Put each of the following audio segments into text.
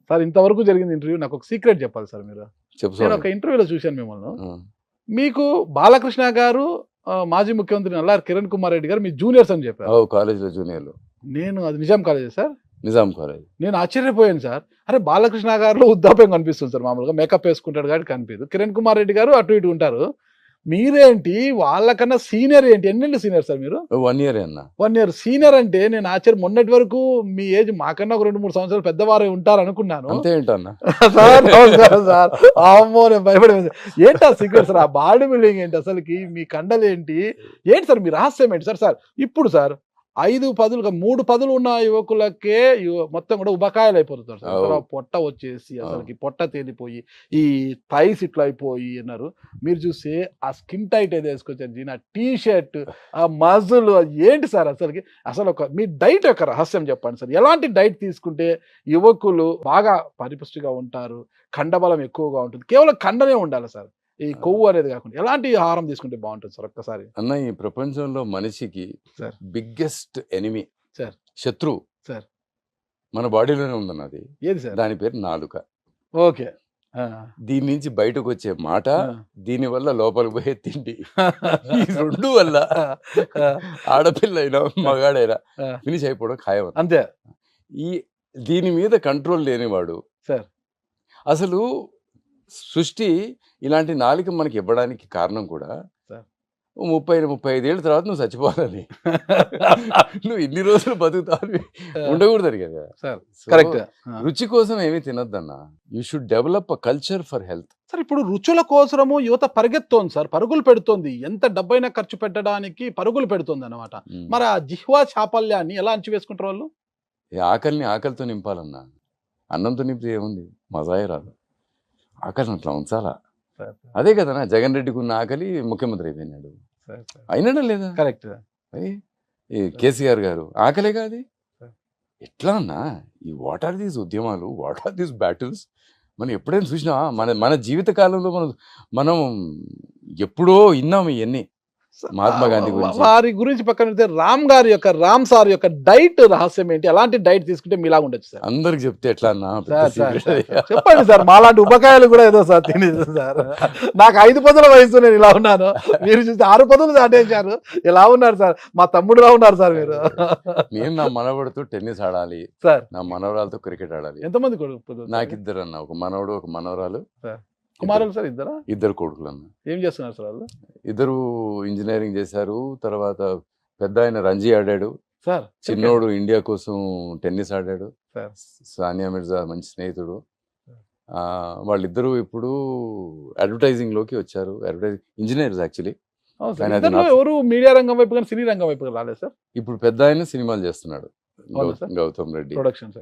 Sir ఇంతవరకు జరిగింది interview నాకు ఒక సీక్రెట్ చెప్పాలి సార్ మీరు. చెప్పు నేను స్వామి. ఒక ఇంటర్వ్యూలో చూశాను మిమ్మల్ని. ఆ. మీకు బాలకృష్ణ గారు, మాజీ ముఖ్యమంత్రి నల్లారి కిరణ్ కుమార్ రెడ్డి గారు మీ జూనియర్స్ అని చెప్పారు. కాలేజీలో జూనియర్లు. నేను అది నిజాం కాలేజే సార్. నిజాం కాలేజ్. నేను ఆశ్చర్యపోయాను సార్. అరే బాలకృష్ణ గారిలో వృద్ధాప్యం కనిపిస్తుంది సార్, మామూలుగా మేకప్ వేసుకుంటాడు కాబట్టి కనిపించదు. కిరణ్ కుమార్ రెడ్డి గారు అటు ఇటు ఉంటారు. మీరేంటి వాళ్ళకన్నా సీనియర్ ఏంటి? ఎన్నేళ్ళు సీనియర్ సార్ మీరు? 1 year అన్న. 1 year సీనియర్ అంటే నేను ఆశ్చర్యం. మొన్నటి వరకు మీ ఏజ్ మాకన్నా ఒక 2-3 సంవత్సరాలు పెద్దవారు ఉంటారు అనుకున్నాను. అంతే ఏంటన్న. సార్ నమస్కారం సార్. అమ్మో నేను భయపడి ఏంటి ఆ సీక్రెట్ సార్? ఆ బాడీ బిల్డింగ్ ఏంటి అసలుకి? మీ కండలు ఏంటి ఏంటి సార్? మీ రహస్యం ఏంటి సార్? సార్ ఇప్పుడు సార్ 5 పదులుగా 3 పదులు ఉన్న యువకులకే మొత్తం కూడా ఉబకాయలు అయిపోతున్నారు సార్. తర్వాత పొట్ట వచ్చేసి అసలుకి పొట్ట తేలిపోయి ఈ థైస్ ఇట్లా అయిపోయి అన్నారు. మీరు చూస్తే ఆ స్కిన్ టైట్ అయితే వేసుకొచ్చారు జీన్, ఆ టీ షర్ట్, ఆ మజుల్ ఏంటి సార్ అసలుకి? అసలు ఒక మీ డైట్ యొక్క రహస్యం చెప్పండి సార్. ఎలాంటి డైట్ తీసుకుంటే యువకులు బాగా పరిపుష్టిగా ఉంటారు, కండబలం ఎక్కువగా ఉంటుంది? కేవలం కండనే ఉండాలి సార్, ఈ కొవ్వు అనేది కాకుండా. ఎలాంటి ఆహారం తీసుకుంటే బాగుంటుంది సార్ ఒక్కసారి? అన్న ఈ ప్రపంచంలో మనిషికి సార్ బిగ్గెస్ట్ ఎనిమి, సార్ శత్రువు సార్ మన బాడీలోనే ఉందన్న. అది ఏది సార్? దాని పేరు నాలుక. ఓకే. దీని నుంచి బయటకు వచ్చే మాట, దీని వల్ల లోపలికి పోయే తిండి, ఈ రెండు వల్ల ఆడపిల్ల అయినా మగాడైనా ఫినిష్ అయిపోవడం ఖాయం. అంతే. ఈ దీని మీద కంట్రోల్ లేనివాడు సార్ అసలు సృష్టి ఇలాంటి నాలుక మనకి ఇవ్వడానికి కారణం కూడా 30-35 ఏళ్ళ తర్వాత నువ్వు చచ్చిపోవాలని. నువ్వు ఇన్ని రోజులు బతుకుతావు ఉండకూడదు కదా సార్. కరెక్ట్. రుచి కోసం ఏమీ తినద్దన్న. You should develop a culture for health. Sir ఇప్పుడు రుచుల కోసము యువత పరిగెత్తోంది సార్, పరుగులు పెడుతోంది. ఎంత డబ్బైనా ఖర్చు పెట్టడానికి పరుగులు పెడుతుంది అనమాట. మరి ఆ జిహ్వా చాపల్యాన్ని ఎలా అంచివేసుకుంటారు వాళ్ళు? ఆకలిని ఆకలితో నింపాలన్నా. అన్నంతో నింపితే ఏముంది, మజాయే రాదు. ఆకలిని అట్లా ఉంచాలా. అదే కదనా జగన్ రెడ్డికి ఉన్న ఆకలి ముఖ్యమంత్రి అయిపోయినాడు. అయినాడా లేదా? కరెక్ట్. ఈ కేసీఆర్ గారు ఆకలే కాదు. ఎట్లా అన్నా ఈ వాట్ ఆర్ దీస్ ఉద్యమాలు, వాట్ ఆర్ దీస్ బ్యాటిల్స్ మనం ఎప్పుడైనా చూసినా? మన జీవిత కాలంలో మనం ఎప్పుడో విన్నాము ఇవన్నీ. మహాత్మా గాంధీ గురించి, వారి గురించి పక్కన పెడితే రామ్ సార్ యొక్క డైట్ రహస్యం ఏంటి? ఎలాంటి డైట్ తీసుకుంటే మీలా ఉండొచ్చు సార్? అందరికి చెప్తే ఎట్లా అన్నా చెప్పండి సార్. మాలాంటి ఉపకాయాలు కూడా ఏదో సార్ తినేది సార్. నాకు 5 పదుల వయసు, నేను ఇలా ఉన్నాను. మీరు చూస్తే 6 పదులు దాటేశారు. ఎలా ఉన్నారు సార్? మా తమ్ముడులా ఉన్నారు సార్ మీరు. నేను నా మనవడితో టెన్నిస్ ఆడాలి సార్, నా మనవరాలతో క్రికెట్ ఆడాలి. ఎంతమంది కొడుకు? నాకు 2 అన్న, ఒక మనవడు ఒక మనవరాలు. కుమారులు సార్? 2 కొడుకులు అన్న. ఏం చేస్తున్నారు సార్ వాళ్ళు? 2 ఇంజనీరింగ్ చేశారు. తర్వాత పెద్ద ఆయన రంజీ ఆడాడు సార్, చిన్నోడు ఇండియా కోసం టెన్నిస్ ఆడాడు. సార్ సానియా మిర్జా మంచి స్నేహితుడు. వాళ్ళిద్దరూ ఇప్పుడు అడ్వర్టైజింగ్ లోకి వచ్చారు. Engineers actually. ఎవరు మీడియా రంగం వైపు కానీ సినీ రంగం వైపు రాలేదు సార్. ఇప్పుడు పెద్ద ఆయన సినిమాలు చేస్తున్నాడు, గౌతమ్ రెడ్డి ప్రొడక్షన్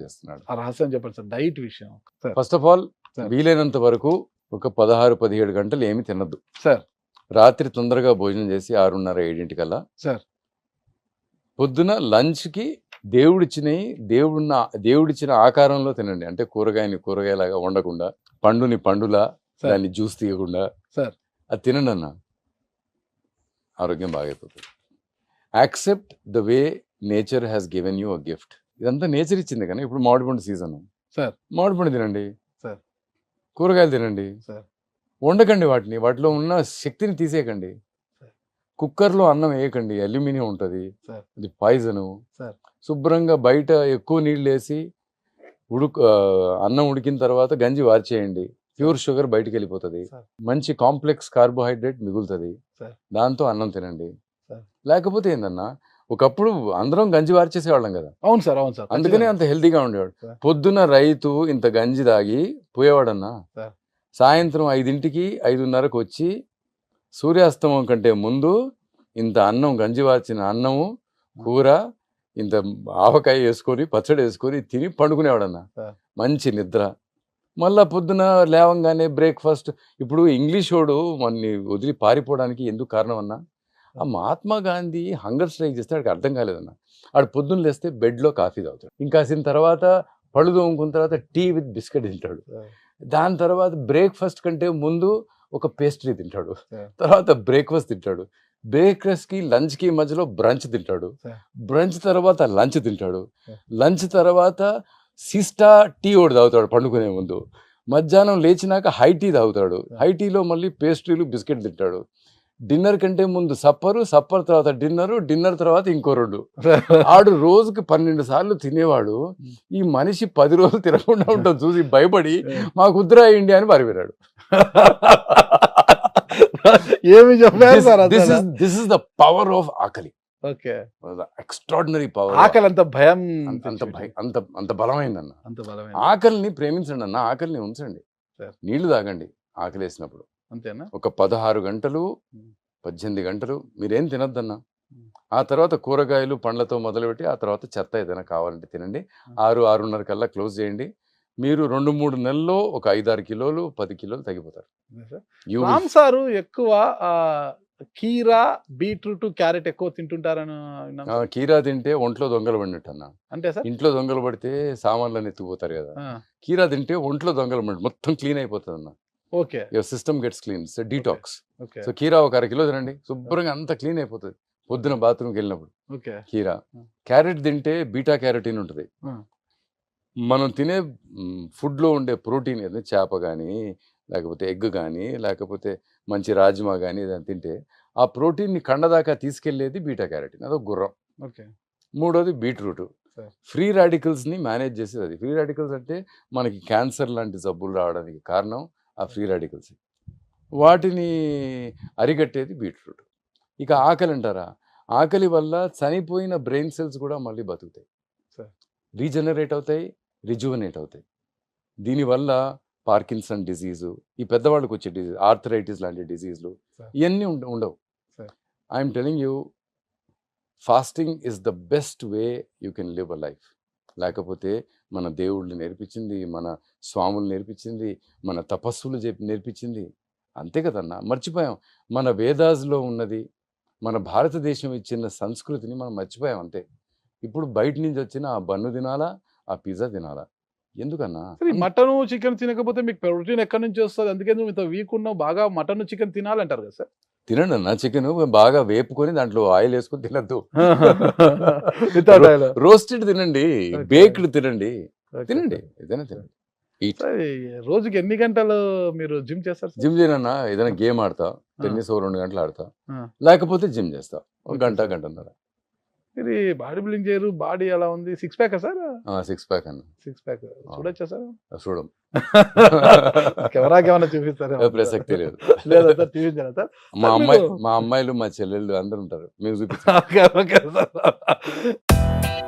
చేస్తున్నాడు. ఆ రహస్యం చెప్పండి సార్, డైట్ విషయం. ఫస్ట్ ఆఫ్ ఆల్ వీలైనంత వరకు ఒక 16-17 గంటలు ఏమి తినద్దు సార్. రాత్రి తొందరగా భోజనం చేసి 6:30-7 కల్లా సార్. పొద్దున లంచ్కి దేవుడిచ్చిన ఆకారంలో తినండి. అంటే కూరగాయలాగా వండకుండా, పండుని పండులా, దాన్ని జ్యూస్ తీయకుండా సార్ అది తినండి అన్న. ఆరోగ్యం బాగైపోతుంది. Accept the way nature has given you a gift. ఇదంతా నేచర్ ఇచ్చింది. కానీ ఇప్పుడు మామిడిపండు సీజన్ సార్. మామిడిపండు తినండి సార్. కూరగాయలు తినండి సార్. వండకండి వాటిలో ఉన్న శక్తిని తీసేయకండి. కుక్కర్లో అన్నం వేయకండి, అల్యూమినియం ఉంటుంది, అది పాయిజను. శుభ్రంగా బయట ఎక్కువ నీళ్ళు వేసి అన్నం ఉడికిన తర్వాత గంజి వార్చేయండి. ప్యూర్ షుగర్ బయటికి వెళ్ళిపోతుంది, మంచి కాంప్లెక్స్ కార్బోహైడ్రేట్ మిగులుతుంది. దాంతో అన్నం తినండి. లేకపోతే ఏందన్నా, ఒకప్పుడు అందరం గంజి వార్చేసేవాళ్ళం కదా. అవును సార్, అవును సార్. అందుకనే అంత హెల్తీగా ఉండేవాడు. పొద్దున్న రైతు ఇంత గంజి తాగి పోయేవాడన్నా. సాయంత్రం 5ంటికి 5:30కు వచ్చి సూర్యాస్తమం కంటే ముందు ఇంత అన్నం, గంజి వార్చిన అన్నము, కూర, ఇంత ఆవకాయ వేసుకొని పచ్చడి వేసుకొని తిని పండుకునేవాడన్నా. మంచి నిద్ర. మళ్ళా పొద్దున లేవంగానే బ్రేక్ఫాస్ట్. ఇప్పుడు ఇంగ్లీష్ వాడు మనని వదిలి పారిపోవడానికి ఎందుకు కారణం అన్నా, ఆ మహాత్మా గాంధీ హంగర్ స్ట్రైక్ చేస్తే వాడికి అర్థం కాలేదన్న. ఆడు పొద్దున్న లేస్తే బెడ్లో కాఫీ తాగుతాడు, ఇంకాసిన తర్వాత పళ్ళు తోముకున్న తర్వాత టీ విత్ బిస్కెట్ తింటాడు. దాని తర్వాత బ్రేక్ఫాస్ట్ కంటే ముందు ఒక పేస్ట్రీ తింటాడు, తర్వాత బ్రేక్ఫాస్ట్ తింటాడు, బ్రేక్ఫాస్ట్కి లంచ్కి మధ్యలో బ్రంచ్ తింటాడు, బ్రంచ్ తర్వాత లంచ్ తింటాడు, లంచ్ తర్వాత సిస్టా టీ ఒకటి తాగుతాడు పండుకునే ముందు. మధ్యాహ్నం లేచినాక హై టీ తాగుతాడు. హై టీలో మళ్ళీ పేస్ట్రీలు, బిస్కెట్ తింటాడు. డిన్నర్ కంటే ముందు సప్పరు, సప్పర్ తర్వాత డిన్నరు, డిన్నర్ తర్వాత ఇంకో 2. ఆడు రోజుకి 12 సార్లు తినేవాడు. ఈ మనిషి 10 రోజులు తినకుండా ఉంటాం చూసి భయపడి మాకు ఉద్రా ఇండియా అని పారిపోయాడు. ఏమి చెప్పారు sir this is the power of aakali. Okay, extraordinary power. ఆకలి అంత భయం, అంత బలమైందన్న. అంత బలమైన ఆకలిని ప్రేమించండి అన్న, ఆకలిని ఉంచండి. సార్. నీళ్లు తాగండి ఆకలి వేసినప్పుడు. అంతేనా? ఒక 16 గంటలు 18 గంటలు మీరేం తినద్దన్నా. ఆ తర్వాత కూరగాయలు పండ్లతో మొదలుపెట్టి ఆ తర్వాత చెత్త ఏదైనా కావాలంటే తినండి. 6-6:30 కల్లా క్లోజ్ చేయండి. మీరు 2-3 నెలల్లో ఒక 5-6 కిలోలు 10 కిలోలు తగ్గిపోతారు. You will- రామ్ సారు ఎక్కువ కీరా, బీట్రూట్, క్యారెట్ ఎక్కువ తింటుంటారని విన్నాను. కీరా తింటే ఒంట్లో దొంగలు పడినట్టు అన్న. అంటే సార్ ఇంట్లో దొంగలు పడితే సామాన్లను ఎత్తుకుపోతారు కదా. కీరా తింటే ఒంట్లో దొంగలు పడి మొత్తం క్లీన్ అయిపోతుంది అన్న. Okay, your system gets clean, detox. Okay, so కీరా ఒక 1/2 కిలో తినండి, శుభ్రంగా అంతా క్లీన్ అయిపోతుంది పొద్దున బాత్రూమ్కి వెళ్ళినప్పుడు. ఓకే, కీరా. క్యారెట్ తింటే బీటా క్యారోటీన్ ఉంటుంది. మనం తినే ఫుడ్లో ఉండే ప్రోటీన్ ఏదైనా చేప కానీ లేకపోతే ఎగ్ కానీ లేకపోతే మంచి రాజ్మా కానీ ఏదైనా తింటే ఆ ప్రోటీన్ని కండదాకా తీసుకెళ్లేది బీటా క్యారోటీన్, అదొక గుర్రం. ఓకే, మూడోది బీట్రూట్. Sir. ఫ్రీ రాడికల్స్ని మేనేజ్ చేసేది అది. ఫ్రీ రాడికల్స్ అంటే మనకి క్యాన్సర్ లాంటి జబ్బులు రావడానికి కారణం ఆ ఫ్రీ రాడికల్స్. వాటిని అరికట్టేది బీట్రూట్. ఇక ఆకలి అంటారా, ఆకలి వల్ల చనిపోయిన బ్రెయిన్ సెల్స్ కూడా మళ్ళీ బతుకుతాయి, Sir. రీజనరేట్ అవుతాయి, రిజువనేట్ అవుతాయి. దీనివల్ల పార్కిన్సన్ డిజీజు, ఈ పెద్దవాళ్ళకి వచ్చే డిజీజ్, ఆర్థరైటిస్ లాంటి డిజీజ్లు Sir. ఇవన్నీ ఉండవు. Sir. I'm telling you, fasting is the best way you can live a life. లేకపోతే మన దేవుళ్ళు నేర్పించింది, మన స్వాములు నేర్పించింది, మన తపస్సులు నేర్పించింది అంతే కదన్నా. మర్చిపోయాం మన వేదాస్లో ఉన్నది, మన భారతదేశం ఇచ్చిన సంస్కృతిని మనం మర్చిపోయాం అంతే. ఇప్పుడు బయట నుంచి వచ్చిన ఆ బన్ను తినాలా, ఆ పిజ్జా తినాలా, ఎందుకన్నా? మటన్ చికెన్ తినకపోతే మీకు ప్రోటీన్ ఎక్కడి నుంచి వస్తుంది? అందుకే నువ్వు ఇంత వీక్ ఉన్నావు, బాగా మటన్ చికెన్ తినాలంటారు కదా సార్. తినండి అన్న, చికెన్ బాగా వేపుకొని దాంట్లో ఆయిల్ వేసుకొని తినద్దు. రోస్టెడ్ తినండి, బేక్డ్ తినండి, తినండి, ఏదైనా తినండి. రోజుకి ఎన్ని గంటలు మీరు జిమ్ చేస్తారు? జిమ్ చేయనన్నా, ఏదైనా గేమ్ ఆడతా, టెన్నిస్ 2 గంటలు ఆడతా, లేకపోతే జిమ్ చేస్తా 1 గంటన్నర. ఇది బాడీ బిల్డింగ్ చేయరు, బాడీ ఎలా ఉంది? 6 ప్యాక్ సార్? 6 ప్యాక్ అన్న. 6 ప్యాక్ చూడొచ్చా సార్? చూడం. కెమెరాకి ఏమైనా చూపిస్తారా? ప్రసక్తి లేదు. లేదా సార్, చూపించారా సార్? మా అమ్మాయిలు మా చెల్లెళ్ళు అందరు ఉంటారు, మీకు చూపిస్తారు. Okay sir.